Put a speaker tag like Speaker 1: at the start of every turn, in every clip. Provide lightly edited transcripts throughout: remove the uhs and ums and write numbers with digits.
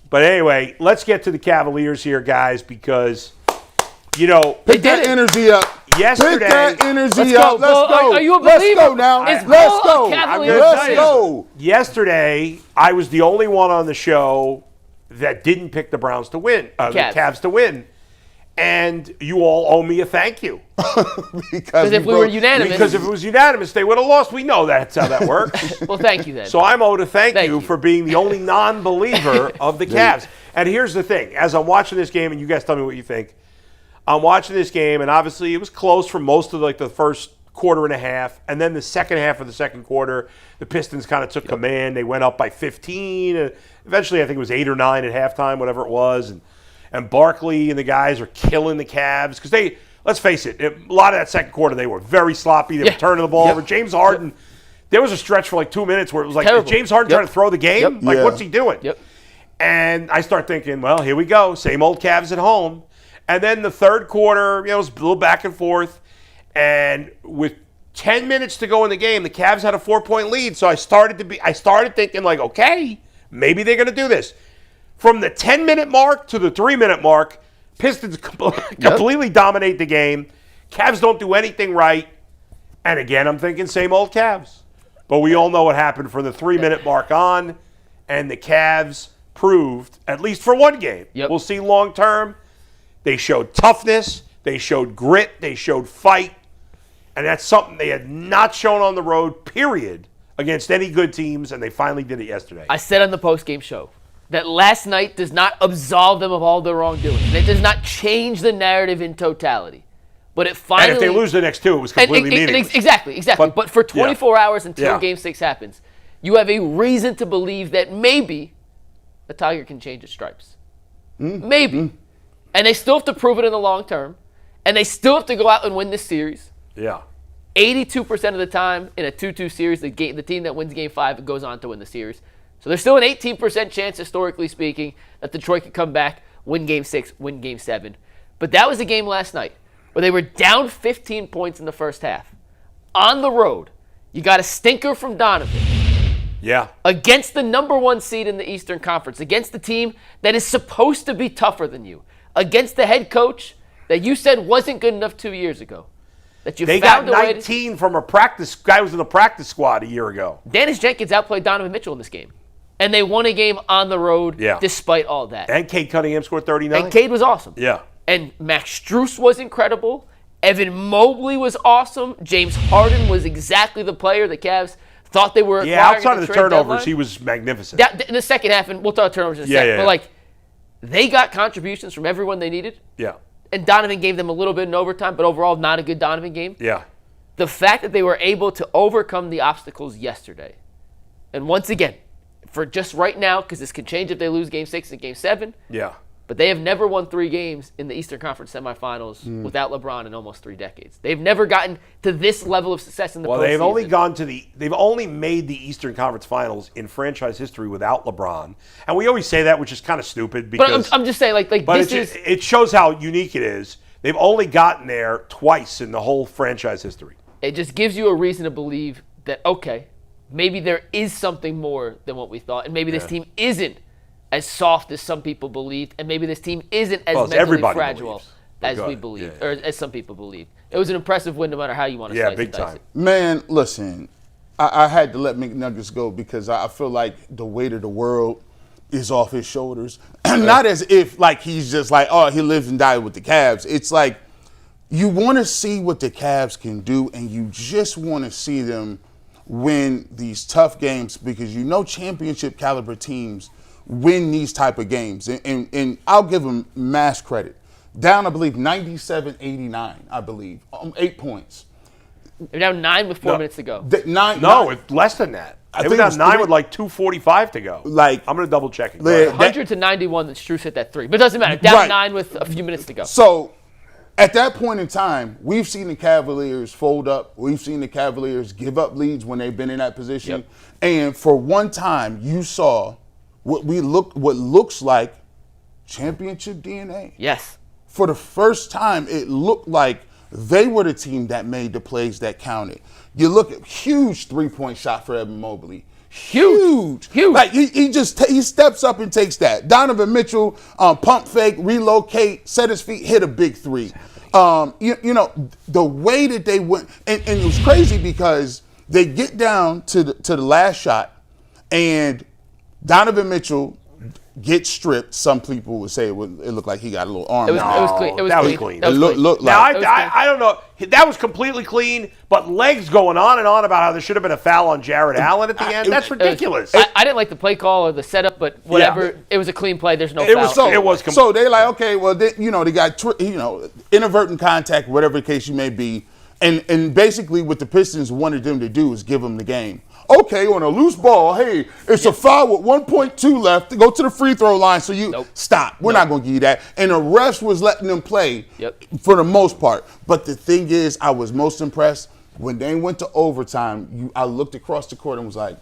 Speaker 1: But anyway, let's get to the Cavaliers here, guys, because,
Speaker 2: Pick that energy up.
Speaker 1: Yesterday,
Speaker 2: Pick that energy
Speaker 3: up.
Speaker 2: Let's go.
Speaker 3: Are you a believer?
Speaker 2: Let's go now.
Speaker 3: Let's
Speaker 2: go.
Speaker 3: Let's
Speaker 2: go.
Speaker 1: Yesterday, I was the only one on the show that didn't pick the Browns to win, the Cavs to win. And you all owe me a thank you.
Speaker 3: Because if we were unanimous.
Speaker 1: Because if it was unanimous, they would have lost. We know that's how that works.
Speaker 3: Well, thank you then.
Speaker 1: So I'm owed a thank you for being the only non-believer of the Cavs. And here's the thing. As I'm watching this game, and you guys tell me what you think, I'm watching this game, and obviously it was close for most of the first quarter and a half. And then the second half of the second quarter, the Pistons kind of took command. They went up by 15. And eventually, I think it was 8 or 9 at halftime, whatever it was. And Barkley and the guys are killing the Cavs because let's face it, a lot of that second quarter, they were very sloppy. They were turning the ball over. James Harden, there was a stretch for like 2 minutes where it was like, is James Harden trying to throw the game? What's he doing? And I start thinking, well, here we go. Same old Cavs at home. And then the third quarter, it was a little back and forth. And with 10 minutes to go in the game, the Cavs had a 4-point lead. So I started thinking like, okay, maybe they're going to do this. From the 10-minute mark to the 3-minute mark, Pistons completely dominate the game. Cavs don't do anything right. And again, I'm thinking same old Cavs. But we all know what happened from the 3-minute mark on. And the Cavs proved, at least for one game, we'll see long term, they showed toughness, they showed grit, they showed fight. And that's something they had not shown on the road, period, against any good teams. And they finally did it yesterday.
Speaker 3: I said on the postgame show that last night does not absolve them of all their wrongdoing. It does not change the narrative in totality. But it finally...
Speaker 1: And if they lose the next two, it was completely meaningless.
Speaker 3: Exactly. But for 24 hours until Game 6 happens, you have a reason to believe that maybe a Tiger can change its stripes. Maybe. And they still have to prove it in the long term. And they still have to go out and win this series. 82% of the time in a 2-2 series, the team that wins Game 5 goes on to win the series. So there's still an 18% chance, historically speaking, that Detroit could come back, win Game 6, win Game 7. But that was a game last night where they were down 15 points in the first half. On the road, you got a stinker from Donovan. Against the number 1 seed in the Eastern Conference, against the team that is supposed to be tougher than you, against the head coach that you said wasn't good enough 2 years ago.
Speaker 1: They got 19 from a practice guy who was in the practice squad a year ago.
Speaker 3: Dennis Jenkins outplayed Donovan Mitchell in this game. And they won a game on the road despite all that.
Speaker 1: And Cade Cunningham scored 39.
Speaker 3: And Cade was awesome. And Max Strus was incredible. Evan Mobley was awesome. James Harden was exactly the player the Cavs thought they were acquiring.
Speaker 1: Outside of the turnovers, he was magnificent.
Speaker 3: In the second half, and we'll talk turnovers in a second. But they got contributions from everyone they needed. And Donovan gave them a little bit in overtime, but overall not a good Donovan game. The fact that they were able to overcome the obstacles yesterday. And once again, for just right now, because this can change if they lose Game 6 and Game 7. But they have never won 3 games in the Eastern Conference Semifinals without LeBron in almost 3 decades. They've never gotten to this level of success in the postseason.
Speaker 1: They've only made the Eastern Conference Finals in franchise history without LeBron. And we always say that, which is kind of stupid because.
Speaker 3: But I'm just saying,
Speaker 1: it shows how unique it is. They've only gotten there twice in the whole franchise history.
Speaker 3: It just gives you a reason to believe that, okay, maybe there is something more than what we thought, and maybe this team isn't as soft as some people believed, and maybe this team isn't as mentally fragile as we believe, or as some people believe. It was an impressive win no matter how you want to slice
Speaker 1: big
Speaker 3: and dice
Speaker 1: time.
Speaker 3: it.
Speaker 2: Man, listen, I had to let McNuggets go because I feel like the weight of the world is off his shoulders. Not as if he's just he lives and dies with the Cavs. It's like you want to see what the Cavs can do, and you just want to see them win these tough games because championship caliber teams win these type of games. And I'll give them mass credit. Down, I believe, 97-89, I believe. 8 points.
Speaker 3: They're down 9 with 4 minutes to go.
Speaker 1: It's less than that. They were down 9 with 2:45 to go. I'm going to double check it.
Speaker 3: 100-91 that Strus hit that 3. But it doesn't matter. Down 9 with a few minutes to go.
Speaker 2: So at that point in time, we've seen the Cavaliers fold up. We've seen the Cavaliers give up leads when they've been in that position. And for one time, you saw what looks like championship DNA.
Speaker 3: Yes.
Speaker 2: For the first time, it looked like they were the team that made the plays that counted. You look at huge 3-point shot for Evan Mobley.
Speaker 3: Huge.
Speaker 2: Like he steps up and takes that. Donovan Mitchell, pump fake, relocate, set his feet, hit a big three. You know, the way that they went, and it was crazy because they get down to the last shot, and Donovan Mitchell gets stripped. Some people would say it looked like he got a little arm.
Speaker 3: It was clean. It was clean.
Speaker 2: It looked
Speaker 1: Now,
Speaker 2: like.
Speaker 1: I don't know. That was completely clean, but legs going on and on about how there should have been a foul on Jared Allen at the end. That's ridiculous.
Speaker 3: I didn't like the play call or the setup, but whatever.
Speaker 1: Yeah.
Speaker 3: It was a clean play. There's no
Speaker 1: It
Speaker 3: foul.
Speaker 1: was
Speaker 2: So they're like, okay, well, they got inadvertent contact, whatever the case you may be, and basically what the Pistons wanted them to do is give them the game. Okay, on a loose ball, hey, it's a foul with 1.2 left to go to the free throw line, so you stop. We're not going to give you that. And the refs was letting them play for the most part. But the thing is, I was most impressed when they went to overtime. I looked across the court and was like,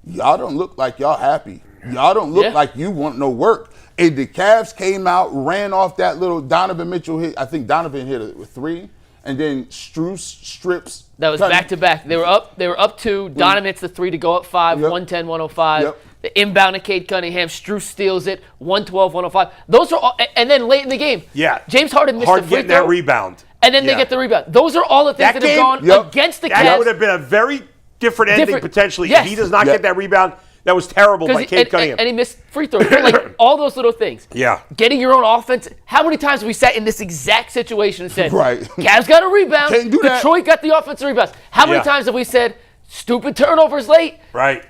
Speaker 2: y'all don't look like y'all happy. Y'all don't look like you want no work. And the Cavs came out, ran off that little Donovan Mitchell hit. I think Donovan hit a three. And then Strus strips.
Speaker 3: That was back-to-back. They were up 2. Donovan hits the 3 to go up 5, 110, 105. The inbound to Cade Cunningham. Strus steals it, 112, 105. Those are all, and then late in the game, James Harden missed the free throw.
Speaker 1: That rebound.
Speaker 3: And then they get the rebound. Those are all the things that have gone against the Cavs.
Speaker 1: That would have been a very different ending potentially if he does not get that rebound. That was terrible by Cade Cunningham.
Speaker 3: And he missed free throws. Like all those little things.
Speaker 1: Yeah.
Speaker 3: Getting your own offense. How many times have we sat in this exact situation and said, Cavs got a rebound.
Speaker 2: Can't do that.
Speaker 3: Detroit got the offensive rebounds. How many times have we said, stupid turnovers late?
Speaker 1: Right.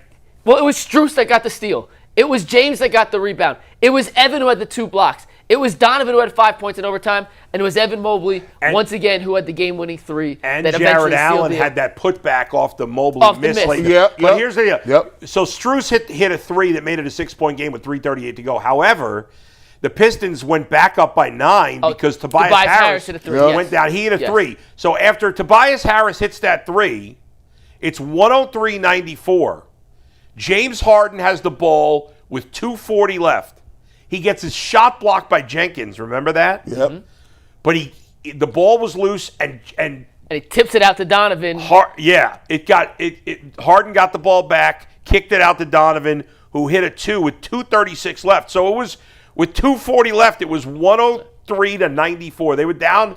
Speaker 3: Well, it was Strus that got the steal. It was James that got the rebound. It was Evan who had the 2 blocks. It was Donovan who had 5 points in overtime, and it was Evan Mobley, once again, who had the game-winning 3.
Speaker 1: And Jared Allen had that putback off the Mobley miss. But here's the deal. So Strus hit a 3 that made it a 6-point game with 3:38 to go. However, the Pistons went back up by 9 because Tobias Harris
Speaker 3: hit a 3.
Speaker 1: Went down. He hit a 3. So after Tobias Harris hits that 3, it's 103-94. James Harden has the ball with 2:40 left. He gets his shot blocked by Jenkins. Remember that?
Speaker 2: Yep.
Speaker 1: But the ball was loose and
Speaker 3: he tips it out to Donovan.
Speaker 1: Harden got the ball back, kicked it out to Donovan, who hit a 2 with 2:36 left. So it was with 2:40 left. It was 103-94. They were down.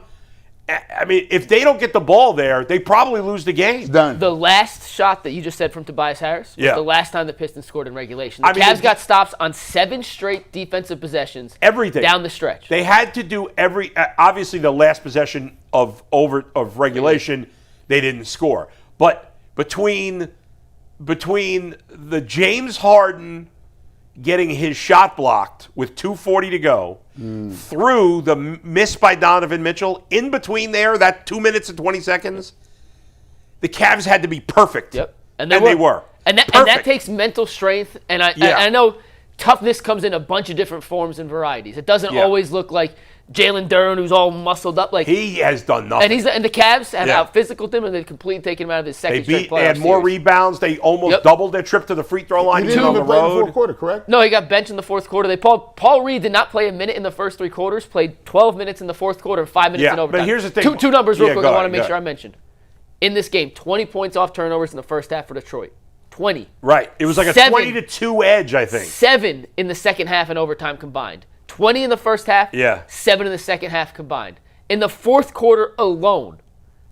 Speaker 1: I mean, if they don't get the ball there, they probably lose the game.
Speaker 2: It's done.
Speaker 3: The last shot that you just said from Tobias Harris was the last time the Pistons scored in regulation. The Cavs got stops on 7 straight defensive possessions.
Speaker 1: Everything.
Speaker 3: Down the stretch.
Speaker 1: They had to do obviously the last possession of regulation, they didn't score. But between the James Harden getting his shot blocked with 2:40 to go, through the miss by Donovan Mitchell, in between there, that 2 minutes and 20 seconds, the Cavs had to be perfect.
Speaker 3: Yep.
Speaker 1: And they were.
Speaker 3: And that takes mental strength. And I know toughness comes in a bunch of different forms and varieties. It doesn't always look like Jalen Duren, who's all muscled up. Like
Speaker 1: he has done nothing.
Speaker 3: And the Cavs have out-physicaled him, and they've completely taken him out of his second straight playoff
Speaker 1: They had more rebounds. They almost doubled their trip to the free throw line.
Speaker 2: He didn't even play in the fourth quarter, correct?
Speaker 3: No, he got benched in the fourth quarter. Paul Reed did not play a minute in the first 3 quarters, played 12 minutes in the fourth quarter, 5 minutes in overtime.
Speaker 1: But here's the thing.
Speaker 3: Two numbers real quick I want to make sure I mention. In this game, 20 points off turnovers in the first half for Detroit. 20.
Speaker 1: Right. It was like a 20-2 edge, I think.
Speaker 3: 7 in the second half and overtime combined. 20 in the first half, 7 in the second half combined. In the fourth quarter alone,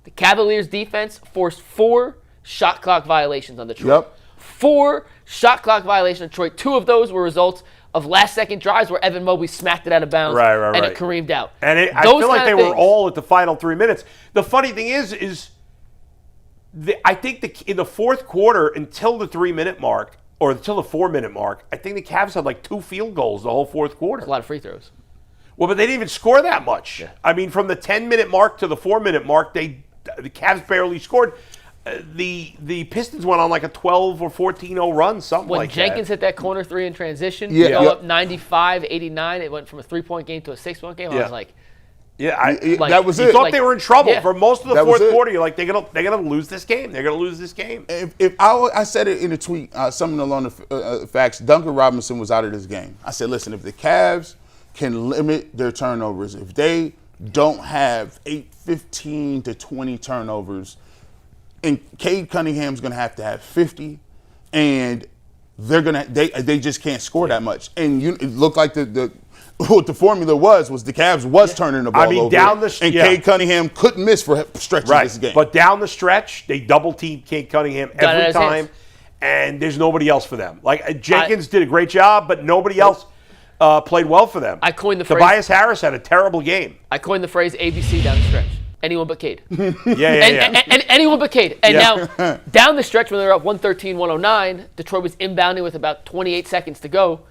Speaker 3: the Cavaliers defense forced 4 shot clock violations on Detroit. 4 shot clock violations on Detroit. 2 of those were results of last-second drives where Evan Mobley smacked it out of bounds and it careened out.
Speaker 1: And I feel like they were all at the final 3 minutes. The funny thing is I think in the fourth quarter until the 3-minute mark, or until the 4-minute mark, I think the Cavs had like 2 field goals the whole fourth quarter.
Speaker 3: That's a lot of free throws.
Speaker 1: Well, but they didn't even score that much. Yeah. I mean, from the 10-minute mark to the 4-minute mark, the Cavs barely scored. The Pistons went on like a 12 or 14-0 run, something like that.
Speaker 3: When Jenkins hit that corner 3 in transition, go up 95-89. It went from a 3-point game to a 6-point game. I was like,
Speaker 2: that was it.
Speaker 1: You thought they were in trouble for most of the fourth quarter. You're like, they're gonna lose this game. They're gonna lose this game.
Speaker 2: If I said it in a tweet, something along the facts. Duncan Robinson was out of this game. I said, listen, if the Cavs can limit their turnovers, if they don't have 15 to 20 turnovers, and Cade Cunningham's gonna have to have 50. and they just can't score that much. And it looked like what the formula was the Cavs was turning the ball over. And Cade Cunningham couldn't miss for stretches of this game.
Speaker 1: But down the stretch, they double-teamed Cade Cunningham every time, and there's nobody else for them. Like, Jenkins did a great job, but nobody else played well for them.
Speaker 3: I coined the phrase.
Speaker 1: Tobias Harris had a terrible game.
Speaker 3: I coined the phrase ABC down the stretch. Anyone but Cade.
Speaker 1: And
Speaker 3: anyone but Cade. And now, down the stretch when they were up 113-109, Detroit was inbounding with about 28 seconds to go.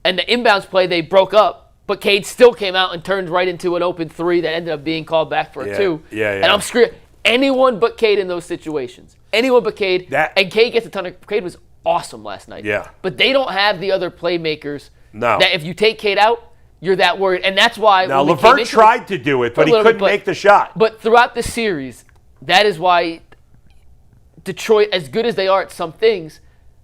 Speaker 3: And the inbounds play, they broke up, but Cade still came out and turned right into an open three that ended up being called back for a two. And I'm screwed. Anyone but Cade in those situations. Anyone but Cade. And Cade gets a ton of – Cade was awesome last night.
Speaker 1: Yeah.
Speaker 3: But they don't have the other playmakers that if you take Cade out, you're that worried. And that's why –
Speaker 1: Now, LeVert tried to do it, but he couldn't make the shot.
Speaker 3: But throughout the series, that is why Detroit, as good as they are at some things,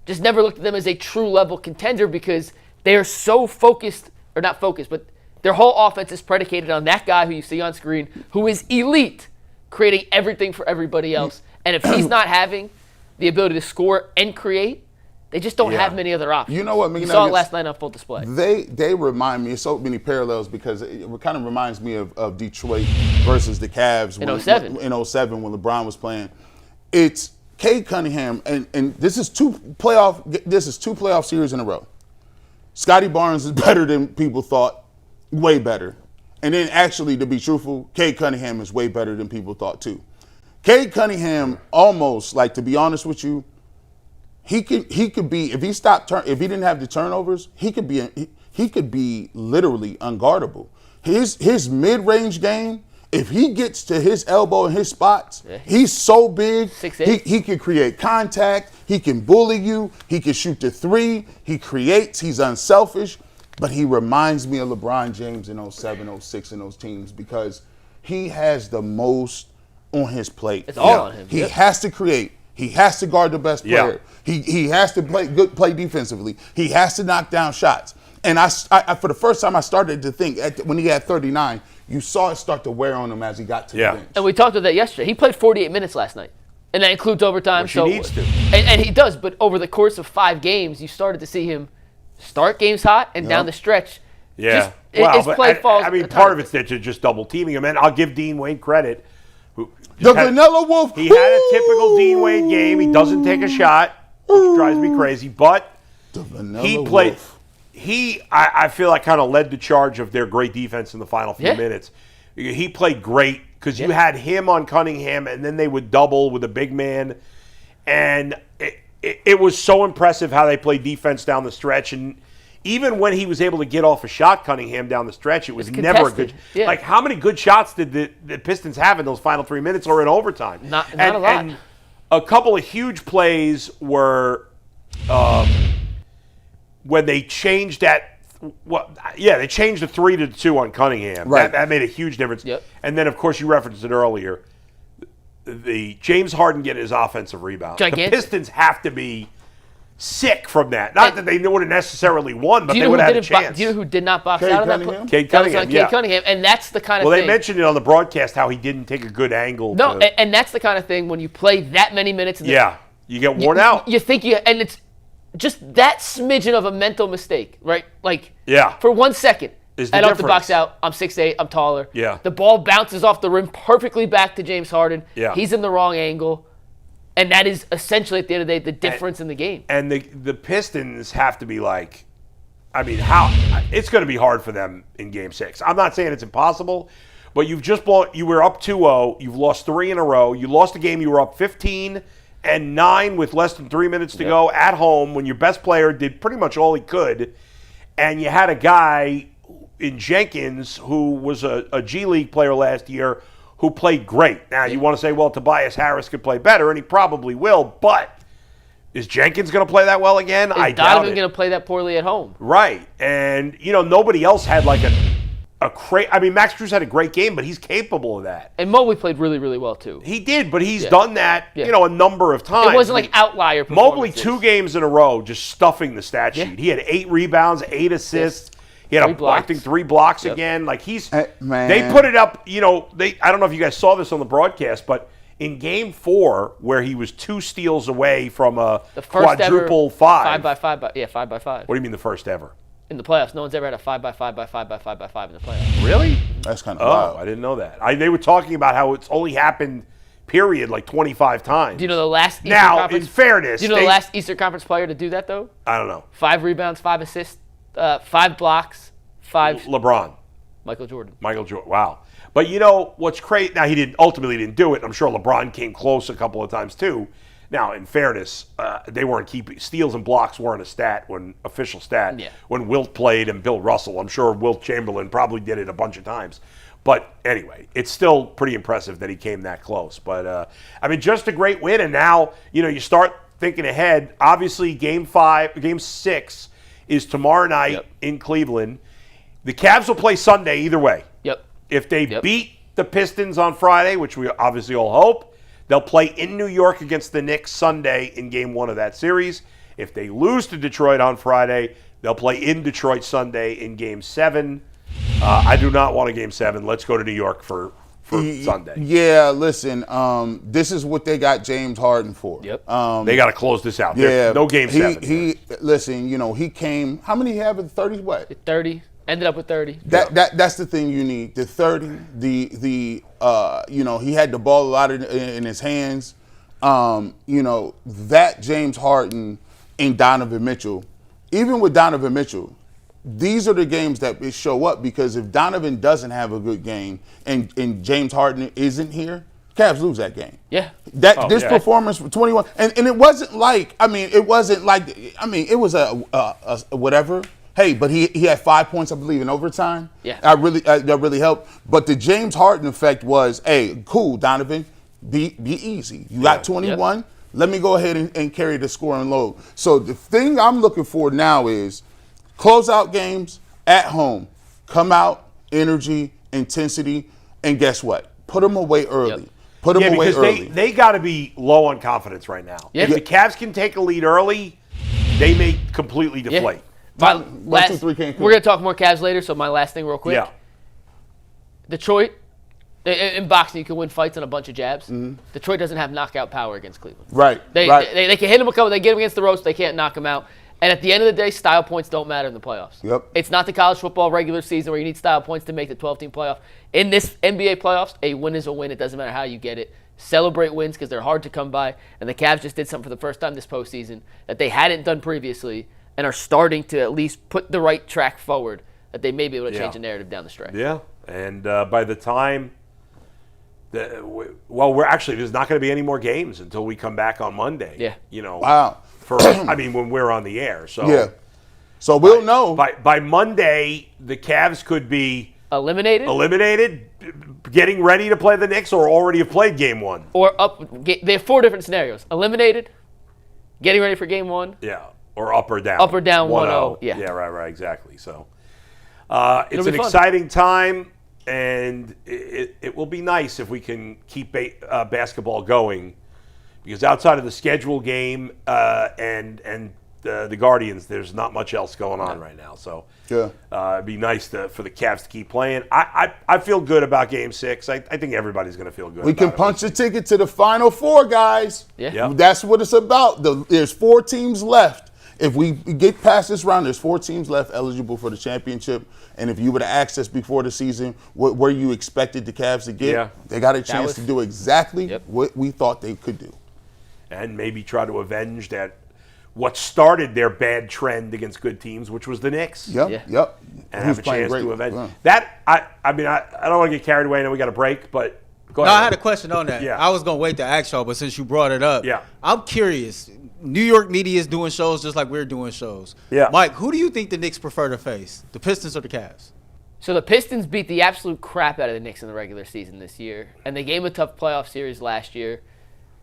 Speaker 3: just never looked at them as a true level contender because – they are so focused, or not focused, but their whole offense is predicated on that guy who you see on screen, who is elite, creating everything for everybody else. And if he's not having the ability to score and create, they just don't have many other options.
Speaker 2: You know what?
Speaker 3: You saw it last night on full display.
Speaker 2: They remind me, so many parallels because it kind of reminds me of Detroit versus the Cavs
Speaker 3: in 07.
Speaker 2: In 07 when LeBron was playing. It's Cade Cunningham, and this is two playoff series in a row. Scotty Barnes is better than people thought, way better. And then actually, to be truthful, Cade Cunningham is way better than people thought too. Cade Cunningham almost, like, to be honest with you, he could be, if he didn't have the turnovers, he could be literally unguardable. His mid-range game, if he gets to his elbow and his spots, he's so big.
Speaker 3: 6'8".
Speaker 2: He can create contact. He can bully you. He can shoot the three. He creates. He's unselfish. But he reminds me of LeBron James in 07, 06 in those teams because he has the most on his plate.
Speaker 3: It's all on him.
Speaker 2: He has to create. He has to guard the best player. He has to play defensively. He has to knock down shots. And I for the first time, I started to think when he had 39, you saw it start to wear on him as he got to the bench.
Speaker 3: And we talked about that yesterday. He played 48 minutes last night, and that includes overtime.
Speaker 1: Which he needs to.
Speaker 3: And he does, but over the course of 5 games, you started to see him start games hot and down the stretch.
Speaker 1: Yeah.
Speaker 3: His play falls.
Speaker 1: I mean, part of it's that you're just double teaming him, and I'll give Dean Wade credit.
Speaker 2: The Vanilla Wolf.
Speaker 1: He had a typical Dean Wade game. He doesn't take a shot, which drives me crazy, but he played.
Speaker 2: Wolf.
Speaker 1: I feel like kind of led the charge of their great defense in the final few minutes. He played great because you had him on Cunningham, and then they would double with a big man. And it was so impressive how they played defense down the stretch. And even when he was able to get off a shot, Cunningham, down the stretch, it was never a good. Like, how many good shots did the Pistons have in those final 3 minutes or in overtime?
Speaker 3: Not a lot.
Speaker 1: And a couple of huge plays were when they changed that. They changed the 3 to 2 on Cunningham.
Speaker 2: Right.
Speaker 1: That made a huge difference.
Speaker 3: Yep.
Speaker 1: And then, of course, you referenced it earlier. The James Harden getting his offensive rebound.
Speaker 3: Gigantic.
Speaker 1: The Pistons have to be sick from that. Not that they would have necessarily won, but they would have had a chance.
Speaker 3: Do you know who did not box out of that play?
Speaker 1: Cade Cunningham.
Speaker 3: That was on Cade Cunningham, and that's the kind of thing.
Speaker 1: Well, they mentioned it on the broadcast how he didn't take a good angle.
Speaker 3: No, and that's the kind of thing when you play that many minutes.
Speaker 1: You get worn out.
Speaker 3: You think and it's just that smidgen of a mental mistake, right? Like,
Speaker 1: Yeah.
Speaker 3: for 1 second,
Speaker 1: Is the
Speaker 3: I don't have to
Speaker 1: difference.
Speaker 3: box out. I'm 6'8", I'm taller.
Speaker 1: Yeah.
Speaker 3: The ball bounces off the rim perfectly back to James Harden.
Speaker 1: Yeah.
Speaker 3: He's in the wrong angle. And that is essentially, at the end of the day, the difference in the game.
Speaker 1: And the Pistons have to be like, I mean, it's going to be hard for them in Game 6. I'm not saying it's impossible, but you were up 2-0. You've lost 3 in a row. You lost a game. You were up 15-9 with less than 3 minutes to go at home when your best player did pretty much all he could. And you had a guy in Jenkins who was a G League player last year who played great. Now, you want to say, well, Tobias Harris could play better, and he probably will, but is Jenkins going to play that well again? I doubt it.
Speaker 3: Is Donovan going to play that poorly at home?
Speaker 1: Right. And, nobody else had like I mean, Max Strus had a great game, but he's capable of that.
Speaker 3: And Mobley played really, really well, too.
Speaker 1: He did, but he's done that, a number of times.
Speaker 3: It wasn't like outlier
Speaker 1: Mobley,
Speaker 3: performances.
Speaker 1: 2 games in a row, just stuffing the stat sheet. He had 8 rebounds, 8 assists. He had 3 blocks again. Like, they put it up, I don't know if you guys saw this on the broadcast, but in Game 4, where he was 2 steals away from a
Speaker 3: The first
Speaker 1: quadruple
Speaker 3: ever
Speaker 1: 5.
Speaker 3: 5x5.
Speaker 1: What do you mean the first ever?
Speaker 3: In the playoffs, no one's ever had a 5x5x5x5x5 in the playoffs.
Speaker 1: Really?
Speaker 2: That's kind of
Speaker 1: Oh,
Speaker 2: wild.
Speaker 1: I didn't know that. They were talking about how it's only happened, period, like 25 times.
Speaker 3: Do you know the last Eastern
Speaker 1: now,
Speaker 3: Conference?
Speaker 1: in fairness,
Speaker 3: Do you know the last Eastern Conference player to do that though?
Speaker 1: I don't know.
Speaker 3: 5 rebounds, 5 assists, 5 blocks, 5.
Speaker 1: LeBron.
Speaker 3: Michael Jordan.
Speaker 1: Michael Jordan. Wow. But you know what's crazy? Now, he ultimately didn't do it. I'm sure LeBron came close a couple of times too. Now, in fairness, they weren't keeping steals and blocks weren't official stat when Wilt played and Bill Russell. I'm sure Wilt Chamberlain probably did it a bunch of times. But anyway, it's still pretty impressive that he came that close. But I mean, just a great win. And now you start thinking ahead. Obviously, Game 6 is tomorrow night in Cleveland. The Cavs will play Sunday either way.
Speaker 3: Yep.
Speaker 1: If they beat the Pistons on Friday, which we obviously all hope, they'll play in New York against the Knicks Sunday in Game 1 of that series. If they lose to Detroit on Friday, they'll play in Detroit Sunday in Game 7. I do not want a Game 7. Let's go to New York for Sunday.
Speaker 2: Yeah, listen, this is what they got James Harden for.
Speaker 3: Yep.
Speaker 1: They got to close this out.
Speaker 2: Yeah.
Speaker 1: No Game 7.
Speaker 2: Listen, he came, how many have in 30? What?
Speaker 3: 30. Ended up with 30.
Speaker 2: That's the thing you need. The 30, he had the ball a lot in his hands. That James Harden and Donovan Mitchell, even with Donovan Mitchell, these are the games that show up, because if Donovan doesn't have a good game and James Harden isn't here, Cavs lose that game.
Speaker 3: Yeah.
Speaker 2: This performance for 21, and it wasn't like, it was a whatever. Hey, but he had 5 points, I believe, in overtime.
Speaker 3: Yeah.
Speaker 2: That really helped. But the James Harden effect was, hey, cool, Donovan, be easy. You got 21. Yep. Let me go ahead and carry the scoring load. So the thing I'm looking for now is closeout games at home. Come out, energy, intensity, and guess what? Put them away early.
Speaker 3: Yep.
Speaker 2: Put them away
Speaker 1: because
Speaker 2: early.
Speaker 1: they got to be low on confidence right now.
Speaker 3: Yeah.
Speaker 1: If the Cavs can take a lead early, they may completely deflate.
Speaker 3: Yeah.
Speaker 2: We're going
Speaker 3: to talk more Cavs later, so my last thing real quick.
Speaker 1: Yeah.
Speaker 3: Detroit, in boxing you can win fights on a bunch of jabs. Mm-hmm. Detroit doesn't have knockout power against Cleveland.
Speaker 2: Right.
Speaker 3: They can hit them a couple, they get them against the ropes, they can't knock them out. And at the end of the day, style points don't matter in the playoffs.
Speaker 2: Yep.
Speaker 3: It's not the college football regular season where you need style points to make the 12-team playoff. In this NBA playoffs, a win is a win. It doesn't matter how you get it. Celebrate wins because they're hard to come by. And the Cavs just did something for the first time this postseason that they hadn't done previously and are starting to at least put the right track forward that they may be able to change the narrative down the stretch.
Speaker 1: Yeah, and by the time, there's not going to be any more games until we come back on Monday.
Speaker 3: Yeah.
Speaker 1: Wow. When we're on the air. So
Speaker 2: yeah. So we'll know.
Speaker 1: By Monday, the Cavs could be
Speaker 3: eliminated,
Speaker 1: getting ready to play the Knicks, or already have played Game 1.
Speaker 3: Or up. They have 4 different scenarios: eliminated, getting ready for Game 1.
Speaker 1: Yeah. Or up or down.
Speaker 3: Up or down
Speaker 1: 1-0.
Speaker 3: Yeah.
Speaker 1: Yeah, right, exactly. So it's an exciting time, and it will be nice if we can keep basketball going, because outside of the schedule game and the Guardians, there's not much else going on right now. So it'd be nice for the Cavs to keep playing. I feel good about Game 6. I think everybody's going to feel good.
Speaker 2: We can punch a ticket to the Final Four, guys.
Speaker 3: Yeah.
Speaker 2: That's what it's about. There's 4 teams left. If we get past this round, there's 4 teams left eligible for the championship. And if you would have asked us before the season where you expected the Cavs to get, they got a chance to do exactly what we thought they could do.
Speaker 1: And maybe try to avenge what started their bad trend against good teams, which was the Knicks.
Speaker 2: Yep.
Speaker 1: And have a chance to avenge that. I don't want to get carried away. I know we got a break, but go ahead.
Speaker 4: No, I had a question on that.
Speaker 1: Yeah.
Speaker 4: I was going to wait to ask y'all, but since you brought it up,
Speaker 1: yeah.
Speaker 4: I'm curious. New York media is doing shows just like we're doing shows.
Speaker 1: Yeah.
Speaker 4: Mike, who do you think the Knicks prefer to face, the Pistons or the Cavs?
Speaker 3: So the Pistons beat the absolute crap out of the Knicks in the regular season this year, and they gave a tough playoff series last year.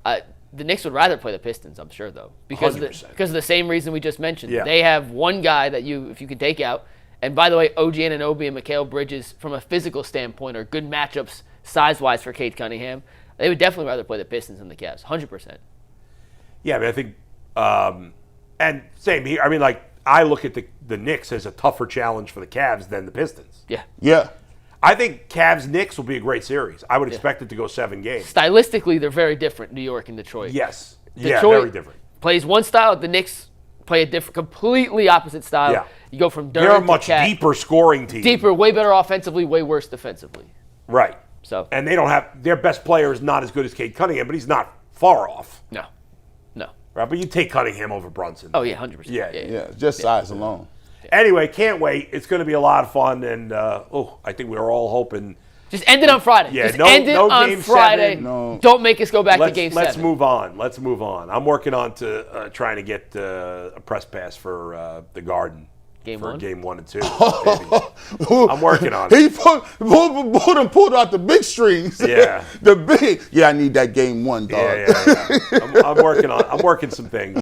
Speaker 3: The Knicks would rather play the Pistons, I'm sure, though, because of the same reason we just mentioned.
Speaker 1: Yeah.
Speaker 3: They have one guy that if you can take out, and by the way, OG Anunoby and Mikal Bridges, from a physical standpoint, are good matchups size-wise for Cade Cunningham. They would definitely rather play the Pistons than the Cavs, 100%.
Speaker 1: Yeah, I think, and same here. I look at the Knicks as a tougher challenge for the Cavs than the Pistons.
Speaker 3: Yeah.
Speaker 2: Yeah.
Speaker 1: I think Cavs-Knicks will be a great series. I would expect it to go 7 games.
Speaker 3: Stylistically, they're very different, New York and Detroit.
Speaker 1: Yes.
Speaker 3: Detroit
Speaker 1: Very different.
Speaker 3: plays one style. The Knicks play a different, completely opposite style.
Speaker 1: Yeah.
Speaker 3: You go from
Speaker 1: They're
Speaker 3: Durant
Speaker 1: a much
Speaker 3: to Cat.
Speaker 1: deeper scoring team.
Speaker 3: Deeper, way better offensively, way worse defensively.
Speaker 1: Right.
Speaker 3: So
Speaker 1: And they don't have their best player is not as good as Cade Cunningham, but he's not far off.
Speaker 3: no.
Speaker 1: Right, but you take Cunningham over Brunson.
Speaker 3: Oh yeah, 100%.
Speaker 1: Yeah.
Speaker 2: Just size alone.
Speaker 1: Anyway, can't wait. It's going to be a lot of fun, and I think we were all hoping.
Speaker 3: Just end it on Friday.
Speaker 1: Yeah,
Speaker 3: Just end it
Speaker 1: no
Speaker 3: on
Speaker 1: game
Speaker 3: Friday.
Speaker 1: 7.
Speaker 2: No.
Speaker 3: Don't make us go back to game 7.
Speaker 1: Let's move on. Let's move on. I'm working on to trying to get a press pass for the Garden.
Speaker 3: Game
Speaker 1: for
Speaker 3: 1?
Speaker 1: Game 1 and 2. I'm working on it.
Speaker 2: He pulled out the big strings.
Speaker 1: Yeah.
Speaker 2: The big. Yeah, I need that game 1, dog.
Speaker 1: Yeah. I'm working some things.